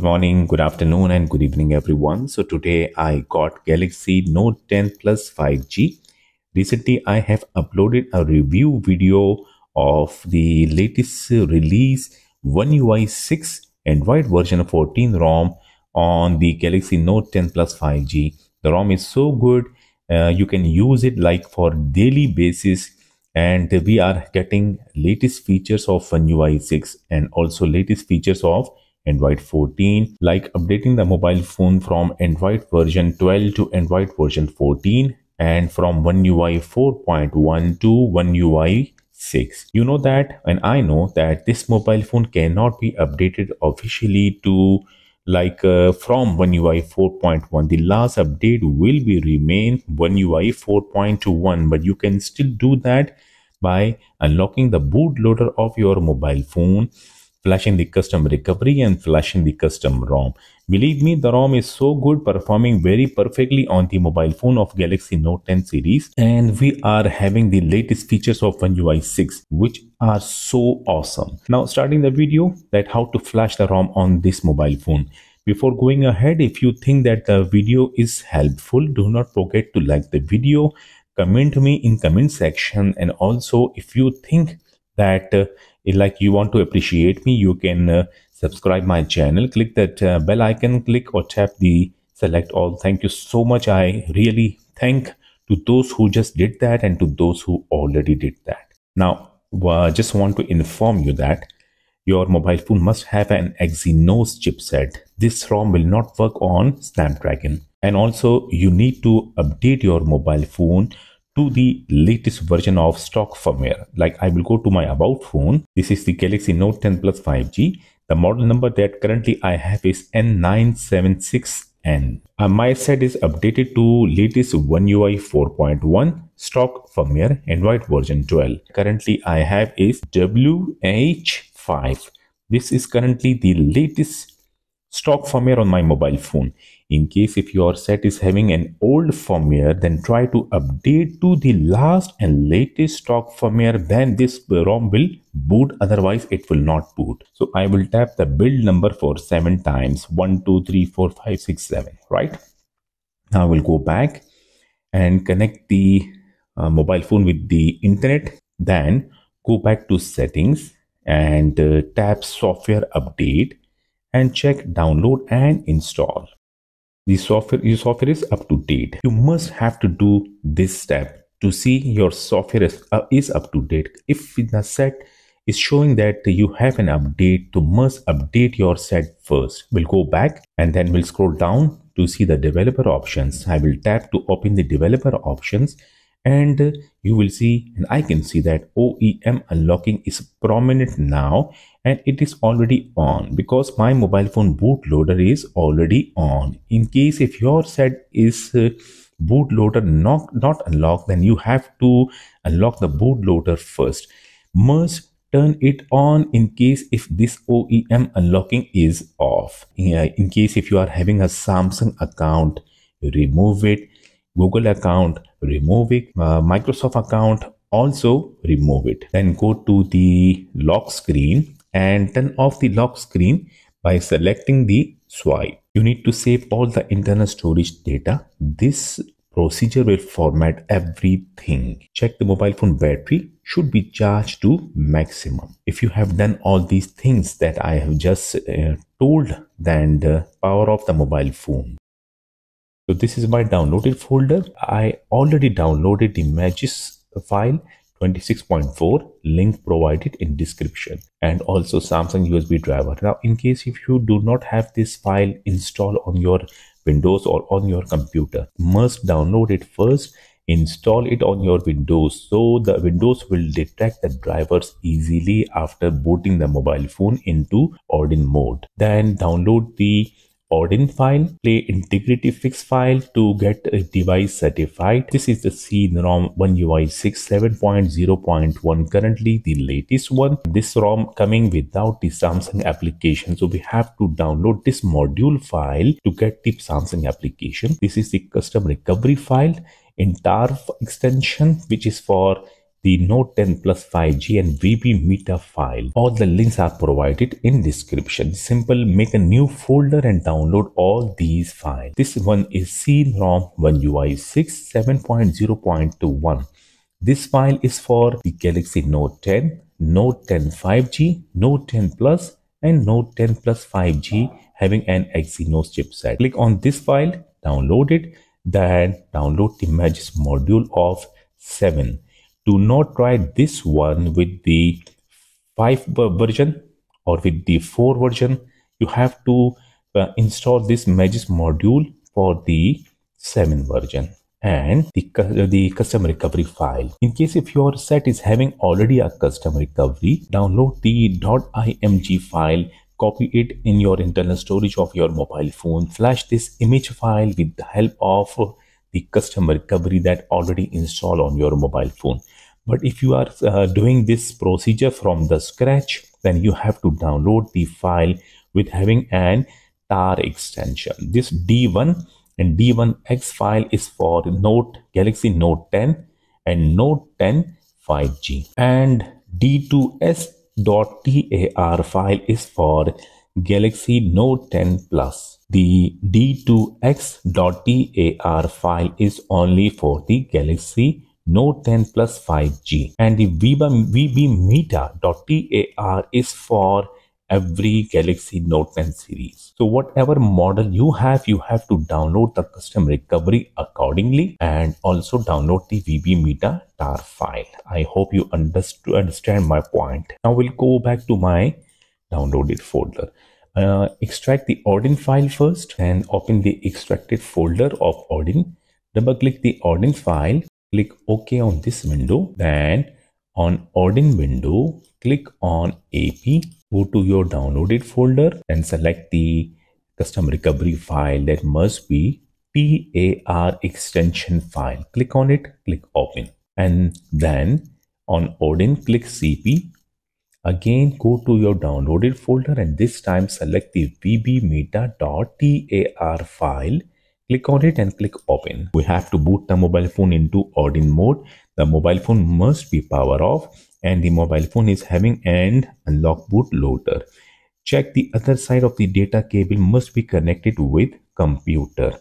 Good morning, good afternoon, and good evening, everyone. So today I got Galaxy Note 10 Plus 5G. Recently, I have uploaded a review video of the latest release One UI 6 Android version 14 ROM on the Galaxy Note 10 Plus 5G. The ROM is so good, you can use it like for daily basis. And we are getting latest features of One UI 6 and also latest features of Android 14, like updating the mobile phone from Android version 12 to Android version 14 and from One UI 4.1 to One UI 6. You know that, and I know that this mobile phone cannot be updated officially to from One UI 4.1. The last update will be remain One UI 4.1, but you can still do that by unlocking the bootloader of your mobile phone, flashing the custom recovery and flashing the custom ROM. Believe me, the ROM is so good, performing very perfectly on the mobile phone of Galaxy Note 10 series. And we are having the latest features of One UI 6, which are so awesome. Now starting the video, that how to flash the ROM on this mobile phone. Before going ahead, if you think that the video is helpful, do not forget to like the video, comment me in comment section, and also if you think that like you want to appreciate me, you can subscribe my channel, click that bell icon, click or tap the select all. Thank you so much. I really thank to those who just did that and to those who already did that. Now just want to inform you that your mobile phone must have an Exynos chipset. This ROM will not work on Snapdragon, and also you need to update your mobile phone to the latest version of stock firmware. Like I will go to my about phone. This is the Galaxy Note 10 Plus 5G. The model number that currently I have is N976N. My set is updated to latest One UI 4.1 stock firmware Android version 12. Currently I have is WH5. This is currently the latest stock firmware on my mobile phone. In case if your set is having an old firmware, then try to update to the last and latest stock firmware, then this ROM will boot, otherwise it will not boot. So I will tap the build number for 7 times, 1 2 3 4 5 6 7, right? Now I will go back and connect the mobile phone with the internet, then go back to settings and tap software update and check download and install. The software is up to date. You must have to do this step to see your software is up to date. If the set is showing that you have an update, you must update your set first. We'll go back and then we'll scroll down to see the developer options. I will tap to open the developer options, and you will see, and I can see that OEM unlocking is prominent now, and it is already on because my mobile phone bootloader is already on. In case if your set is bootloader not unlocked, then you have to unlock the bootloader first. Must turn it on in case if this OEM unlocking is off. In case if you are having a Samsung account, remove it. Google account, remove it. Microsoft account, also remove it. Then go to the lock screen and turn off the lock screen by selecting the swipe. You need to save all the internal storage data. This procedure will format everything. Check the mobile phone battery should be charged to maximum. If you have done all these things that I have just told, then power off the mobile phone. So this is my downloaded folder. I already downloaded the images file 26.4, link provided in description, and also Samsung USB driver. Now in case if you do not have this file installed on your Windows or on your computer, must download it first, install it on your Windows, so the Windows will detect the drivers easily after booting the mobile phone into Odin mode. Then download the Odin file, play integrity fix file to get a device certified. This is the C-ROM One UI 6 7.0.1, currently the latest one. This ROM coming without the Samsung application, so we have to download this module file to get the Samsung application. This is the custom recovery file in TARF extension, which is for the Note 10 Plus 5G and VB Meta file. All the links are provided in description. Simple, make a new folder and download all these files. This one is C-ROM 1UI 6 7.0.21. This file is for the Galaxy Note 10, Note 10 5G, Note 10 Plus and Note 10 Plus 5G having an Exynos chipset. Click on this file, download it, then download the Magis module of 7. Do not try this one with the 5 version or with the 4 version. You have to install this Magis module for the 7 version and the custom recovery file. In case if your set is having already a custom recovery, download the .img file, copy it in your internal storage of your mobile phone, flash this image file with the help of the custom recovery that already installed on your mobile phone. But if you are doing this procedure from the scratch, then you have to download the file with having an tar extension. This D1 and D1X file is for Galaxy Note 10 and Note 10 5G, and D2S.tar file is for Galaxy Note 10 Plus. The D2X.tar file is only for the Galaxy Note 10 Plus 5G, and the VBMeta.tar is for every Galaxy Note 10 series. So whatever model you have to download the custom recovery accordingly and also download the VBMeta tar file. I hope you understand my point. Now we'll go back to my downloaded folder. Extract the Odin file first and open the extracted folder of Odin. Double click the Odin file, click OK on this window. Then on Odin window, click on AP. Go to your downloaded folder and select the custom recovery file that must be TAR extension file. Click on it, click open. And then on Odin, click CP. Again, go to your downloaded folder and this time select the vbmeta.tar file. Click on it and click open. We have to boot the mobile phone into Odin mode. The mobile phone must be power off and the mobile phone is having an unlock bootloader. Check the other side of the data cable must be connected with computer.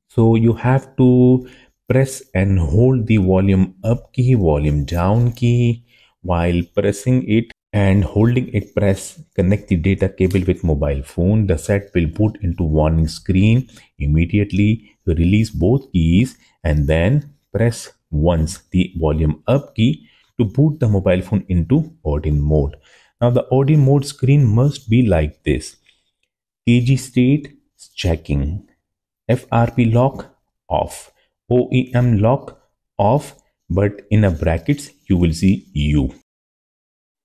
So you have to press and hold the volume up key, volume down key. While pressing it and holding it, connect the data cable with mobile phone. The set will boot into warning screen. Immediately release both keys and then press once the volume up key to boot the mobile phone into Odin mode. Now the Odin mode screen must be like this. KG state checking, FRP lock off, OEM lock off, but in a brackets you will see U.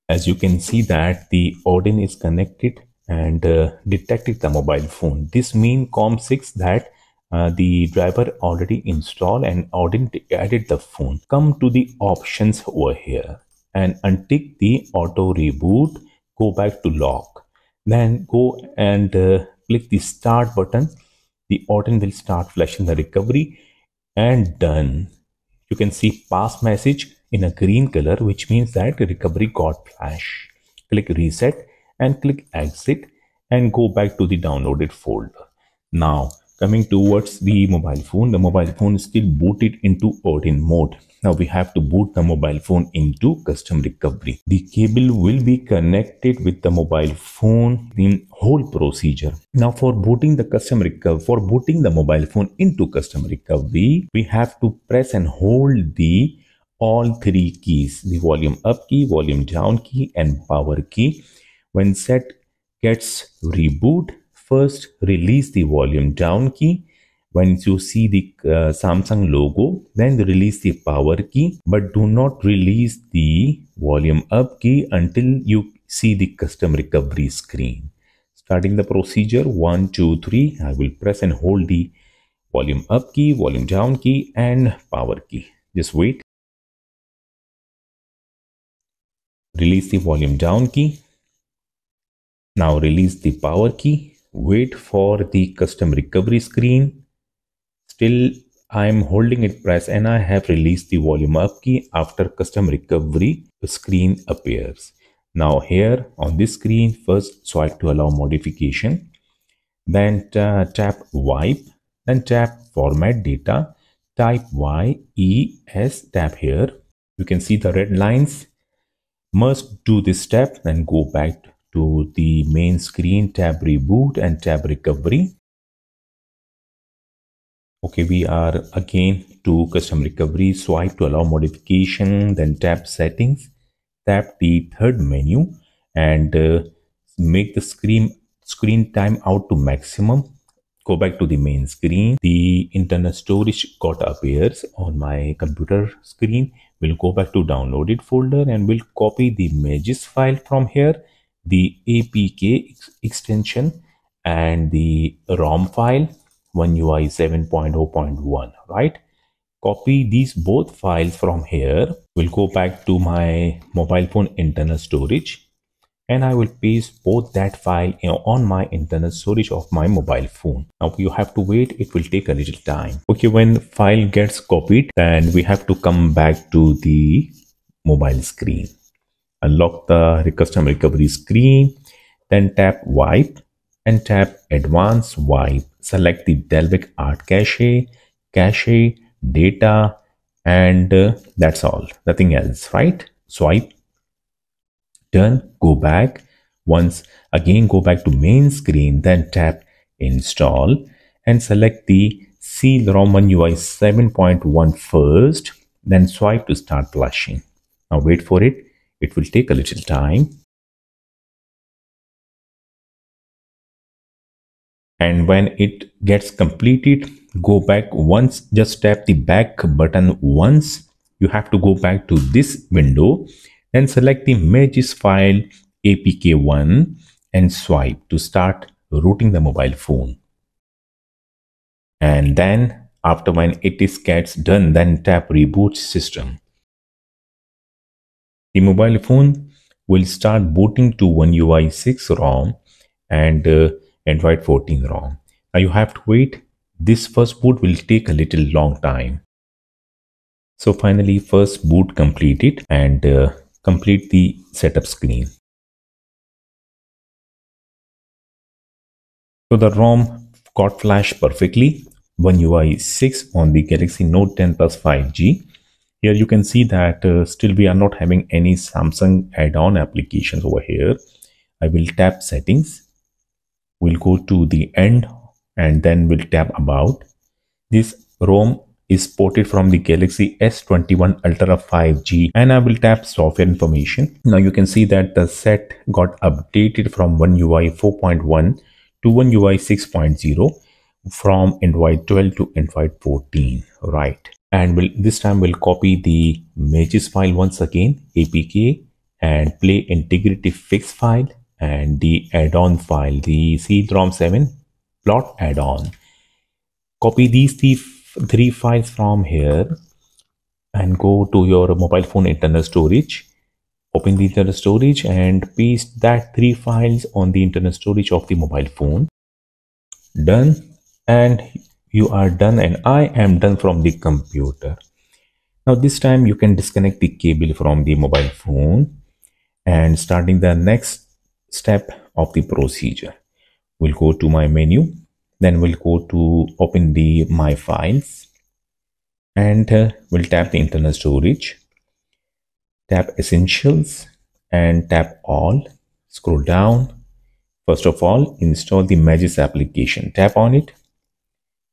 As you can see that the Odin is connected and detected the mobile phone. This means COM6 that the driver already installed and Odin added the phone. Come to the options over here and untick the auto reboot. Go back to lock. Then go and click the start button. The Odin will start flashing the recovery and done. You can see pass message in a green color, which means that recovery got flash. Click reset and click exit and go back to the downloaded folder. Now coming towards the mobile phone is still booted into Odin mode. Now we have to boot the mobile phone into custom recovery. The cable will be connected with the mobile phone in whole procedure. Now for booting the mobile phone into custom recovery, we have to press and hold the all three keys, the volume up key, volume down key and power key. When set gets reboot, first release the volume down key. When you see the Samsung logo, then release the power key, but do not release the volume up key until you see the custom recovery screen. Starting the procedure, 1, 2, 3, I will press and hold the volume up key, volume down key and power key. Just wait. Release the volume down key. Now release the power key. Wait for the custom recovery screen. Still I'm holding it pressed and I have released the volume up key after custom recovery screen appears. Now here on this screen, first swipe to allow modification, then tap wipe, then tap format data, type YES, tap here. You can see the red lines. Must do this step, then go back to the main screen, tap reboot and tap recovery. Okay, we are again to custom recovery, swipe to allow modification, then tap settings, tap the third menu and make the screen time out to maximum. Go back to the main screen. The internal storage got appears on my computer screen. We'll go back to downloaded folder and we'll copy the images file from here, the APK extension and the ROM file, one UI 7.0.1, right? Copy these both files from here. We'll go back to my mobile phone internal storage and I will paste both that file on my internal storage of my mobile phone. Now you have to wait, it will take a little time. Okay, when file gets copied, then we have to come back to the mobile screen. Unlock the custom recovery screen, then tap wipe and tap advanced wipe. Select the Delvic art cache, data, and that's all, nothing else, right? Swipe, done, go back. Once again, go back to main screen, then tap install and select the C-ROM 1 UI 7.1 first, then swipe to start flashing. Now wait for it. It will take a little time. And when it gets completed, go back once, just tap the back button once. You have to go back to this window, then select the images file apk1 and swipe to start rooting the mobile phone. And then after when it is gets done, then tap reboot system. The mobile phone will start booting to One UI 6 ROM and Android 14 ROM. Now you have to wait. This first boot will take a little long time. So finally, first boot completed and complete the setup screen. So the ROM got flashed perfectly. One UI 6 on the Galaxy Note 10 Plus 5G. Here you can see that still we are not having any Samsung add-on applications over here. I will tap settings. We'll go to the end and then we'll tap about. This ROM is ported from the Galaxy S21 Ultra 5G and I will tap software information. Now you can see that the set got updated from One UI 4.1 to One UI 6.0, from Android 12 to Android 14, right? And this time we'll copy the images file once again, APK, and play integrity fix file and the add-on file, the CD-ROM 7 plot add-on. Copy these three files from here and go to your mobile phone internal storage. Open the internal storage and paste that three files on the internal storage of the mobile phone. Done, and you are done and I am done from the computer. Now this time you can disconnect the cable from the mobile phone and starting the next step of the procedure. We'll go to my menu, then we'll go to open the my files and we'll tap the internal storage, tap essentials and tap all. Scroll down. First of all, install the Images application. Tap on it,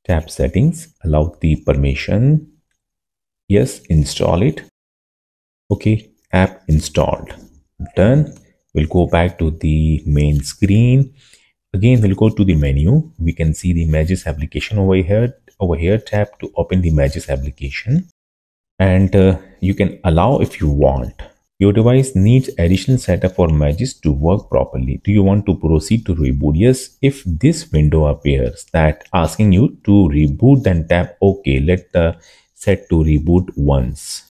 tap settings, allow the permission, yes, install it. Okay, app installed, done. We'll go back to the main screen. Again, we'll go to the menu. We can see the Images application over here. Over here, tap to open the Images application and you can allow if you want. Your device needs additional setup for Images to work properly. Do you want to proceed to reboot? Yes. If this window appears that asking you to reboot, then tap OK. Let the set to reboot once.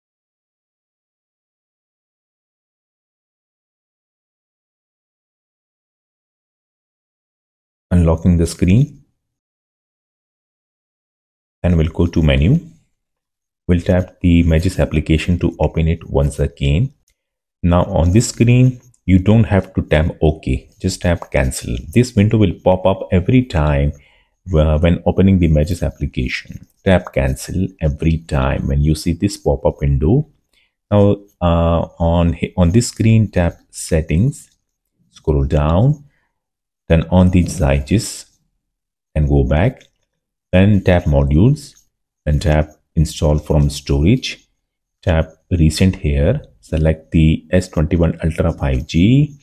Unlocking the screen. and we'll go to menu. We'll tap the Images application to open it once again. Now on this screen, you don't have to tap OK, just tap cancel. This window will pop up every time when opening the Images application. Tap cancel every time when you see this pop-up window. Now on this screen, tap settings, scroll down, then on the Exynos and go back, then tap modules, then tap install from storage, tap recent here, select the S21 Ultra 5G,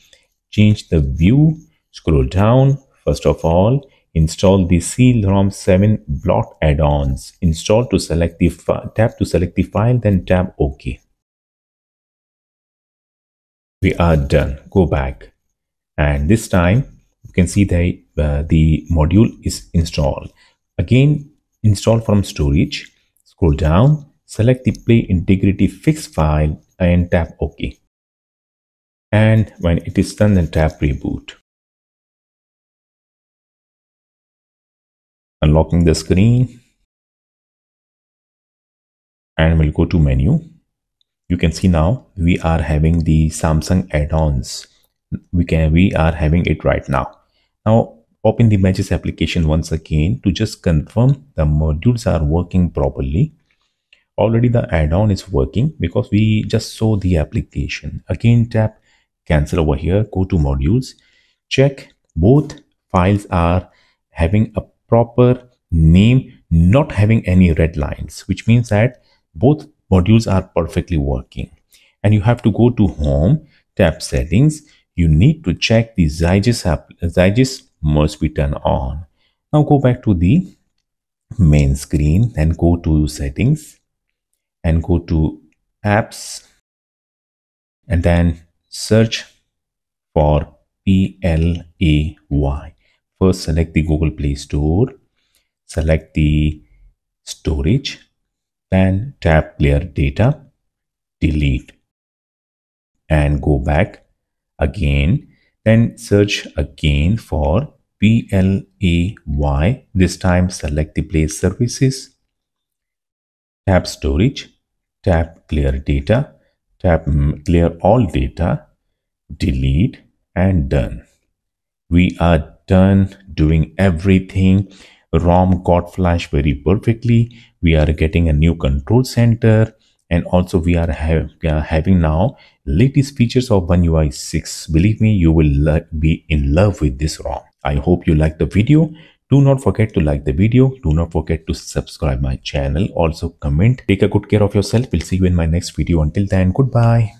change the view, scroll down, first of all, install the C-ROM 7 block add-ons, install to select the tap to select the file, then tap OK. We are done. Go back, and this time you can see the module is installed. Again, install from storage, scroll down, select the Play Integrity Fix file and tap OK. And when it is done, then tap Reboot. Unlocking the screen, and we'll go to menu. You can see now we are having the Samsung add-ons. We are having it right now. Now open the Images application once again to just confirm the modules are working properly. Already the add-on is working because we just saw the application. Again, tap cancel over here, go to modules, check both files are having a proper name, not having any red lines, which means that both modules are perfectly working. And you have to go to home, tap settings. You need to check the Exynos must be turned on. Now go back to the main screen and go to settings and go to apps and then search for PLAY. First select the Google Play Store, select the storage, then tap clear data, delete, and go back again, then search again for PLAY. This time select the Play Services, tap storage, tap clear data, tap clear all data, delete, and done. We are done doing everything. ROM got flashed very perfectly. We are getting a new control center, and also we are having now latest features of One UI 6. Believe me, you will be in love with this ROM. I hope you liked the video. Do not forget to like the video. Do not forget to subscribe my channel. Also comment. Take a good care of yourself. We'll see you in my next video. Until then, goodbye.